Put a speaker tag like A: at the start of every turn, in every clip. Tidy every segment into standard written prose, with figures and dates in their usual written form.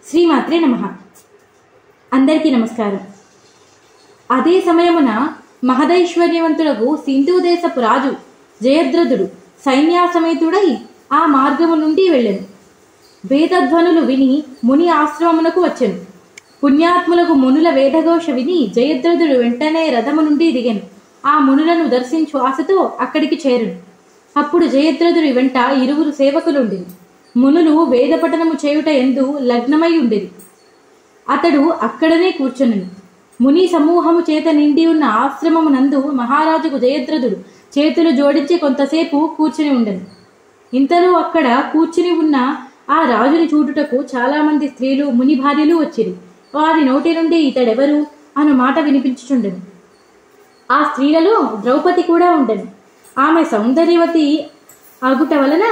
A: శ్రీమాత్రే నమః. అందరికీ నమస్కారం. అదే సమయమున మహదైశ్వర్యవంతుడకు సింధుదేశపు రాజు జయద్రథుడు సైన్యాసమేతుడై ఆ మార్గము నుండి వెళ్ళెను. వేదధ్వనులు విని ముని ఆశ్రమమునకు వచ్చెను. పుణ్యాత్ములకు మునుల వేదఘోష విని జయద్రథుడు వెంటనే రథము నుండి దిగెను. ఆ మునులను దర్శించు ఆశతో అక్కడికి చేరును. అప్పుడు జయద్రథుడి వెంట 2 సేవకులుండిరి. మునులు వేదపఠనము చేయుట ఎందు లగ్నమై ఉండిరి. అతడు అక్కడనే కూర్చొనెను. ముని సమూహము చేత నిండి ఉన్న ఆశ్రమమునందు మహారాజుకు జయద్రథుడు చేతులు జోడించి కొంతసేపు కూర్చుని ఉండెను. ఇంతలో అక్కడ కూర్చుని ఉన్న ఆ రాజుని చూడుటకు చాలామంది స్త్రీలు ముని భార్యలు వచ్చిరి. వారి నోటి నుండి ఇతడెవరు అను మాట వినిపించుచుండెను. ఆ స్త్రీలలో ద్రౌపది కూడా ఉండెను. ఆమె సౌందర్యవతి అగుట వలన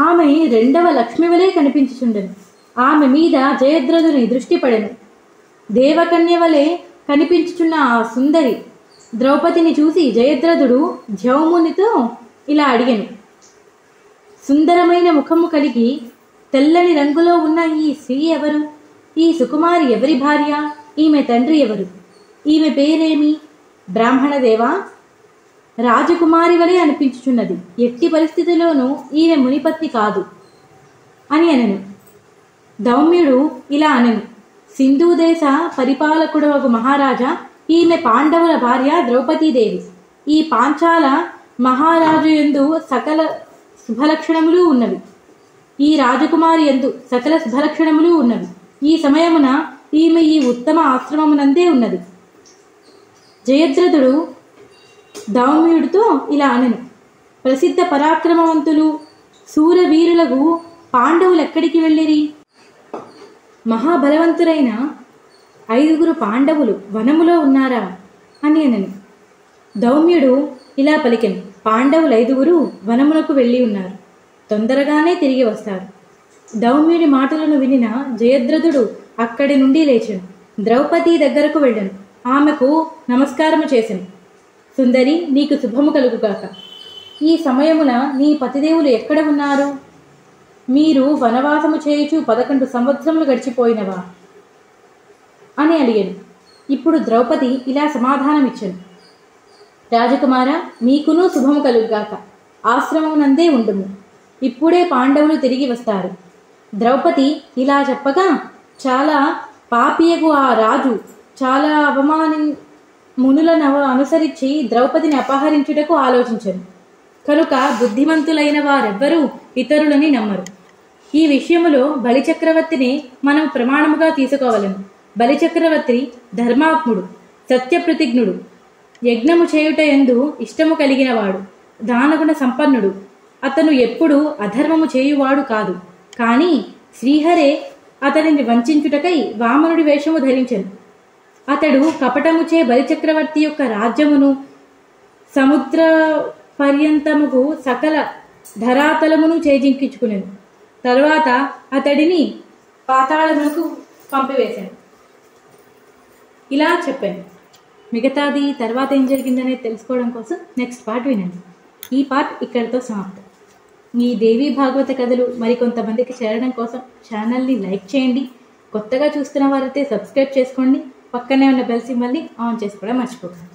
A: ఆమె 2వ లక్ష్మి వలె కనిపించుచుండెను. ఆమె మీద జయద్రథుని దృష్టి పడెను. దేవకన్య వలె కనిపించుచున్న ఆ సుందరి ద్రౌపదిని చూసి జయద్రథుడు ధ్యౌమునితో ఇలా అడిగెను. సుందరమైన ముఖము కలిగి తెల్లని రంగులో ఉన్న ఈ స్త్రీ ఎవరు? ఈ సుకుమారి ఎవరి భార్య? ఈమె తండ్రి ఎవరు? ఈమె పేరేమి? బ్రాహ్మణదేవా, రాజకుమారి వలె అనిపించుచున్నది. ఎట్టి పరిస్థితిలోనూ ఈమె మునిపత్ని కాదు అని అనెను. దౌమ్యుడు ఇలా అనెను. సింధుదేశ పరిపాలకుడు ఒక మహారాజా, ఈమె పాండవుల భార్య ద్రౌపదీదేవి. ఈ పాంచాల మహారాజు యందు సకల శుభలక్షణములు ఉన్నవి. ఈ రాజకుమారి యందు సకల శుభలక్షణములు ఉన్నవి. ఈ సమయమున ఈమె ఈ ఉత్తమ ఆశ్రమమునందే ఉన్నది. జయద్రథుడు దౌమ్యుడితో ఇలా అనెను. ప్రసిద్ధ పరాక్రమవంతులు శూరవీరులకు పాండవులు ఎక్కడికి వెళ్ళిరి? మహాబలవంతులైన 5 పాండవులు వనములో ఉన్నారా అని అనెను. దౌమ్యుడు ఇలా పలికెను. పాండవులు 5 వనమునకు వెళ్ళి ఉన్నారు. తొందరగానే తిరిగి వస్తారు. దౌమ్యుడి మాటలను వినిన జయద్రథుడు అక్కడి నుండి లేచెను. ద్రౌపది దగ్గరకు వెళ్ళెను. ఆమెకు నమస్కారము చేసెను. సుందరి, నీకు శుభము కలుగుగాక. ఈ సమయమున నీ పతిదేవులు ఎక్కడ ఉన్నారు? మీరు వనవాసము చేయుచు 11 సంవత్సరములు గడిచిపోయినవా అని అడిగాను. ఇప్పుడు ద్రౌపది ఇలా సమాధానమిచ్చాను. రాజకుమార, మీకును శుభము కలుగుగాక. ఆశ్రమమునందే ఉండుము. ఇప్పుడే పాండవులు తిరిగి వస్తారు. ద్రౌపది ఇలా చెప్పగా చాలా పాపియగు ఆ రాజు చాలా మునులను అనుసరించి ద్రౌపదిని అపహరించుటకు ఆలోచించను. కనుక బుద్ధిమంతులైన వారెవ్వరూ ఇతరులని నమ్మరు. ఈ విషయములో బలిచక్రవర్తిని మనం ప్రమాణముగా తీసుకోవలను. బలిచక్రవర్తి ధర్మాత్ముడు, సత్యప్రతిజ్ఞుడు, యజ్ఞము చేయుట యందు ఇష్టము కలిగినవాడు, దానగుణ సంపన్నుడు. అతను ఎప్పుడు అధర్మము చేయువాడు కాదు. కానీ శ్రీహరే అతనిని వంచుటకై వామనుడి వేషము ధరించెను. అతడు కపటముచే బలిచక్రవర్తి యొక్క రాజ్యమును సముద్ర పర్యంతముకు సకల ధరాతలమును చేజింకించుకునేను. తరువాత అతడిని పాతాళమునకు పంపివేశాను. ఇలా చెప్పాను. మిగతాది తర్వాత ఏం జరిగిందనేది తెలుసుకోవడం కోసం నెక్స్ట్ పార్ట్ వినండి. ఈ పార్ట్ ఇక్కడితో సమాప్తం. ఈ దేవీ భాగవత కథలు మరికొంతమందికి చేరడం కోసం ఛానల్ని లైక్ చేయండి. కొత్తగా చూస్తున్న వారైతే సబ్స్క్రైబ్ చేసుకోండి. పక్కనే ఉన్న బెల్ సింబల్ని ఆన్ చేసుకోవడం మర్చిపోకండి.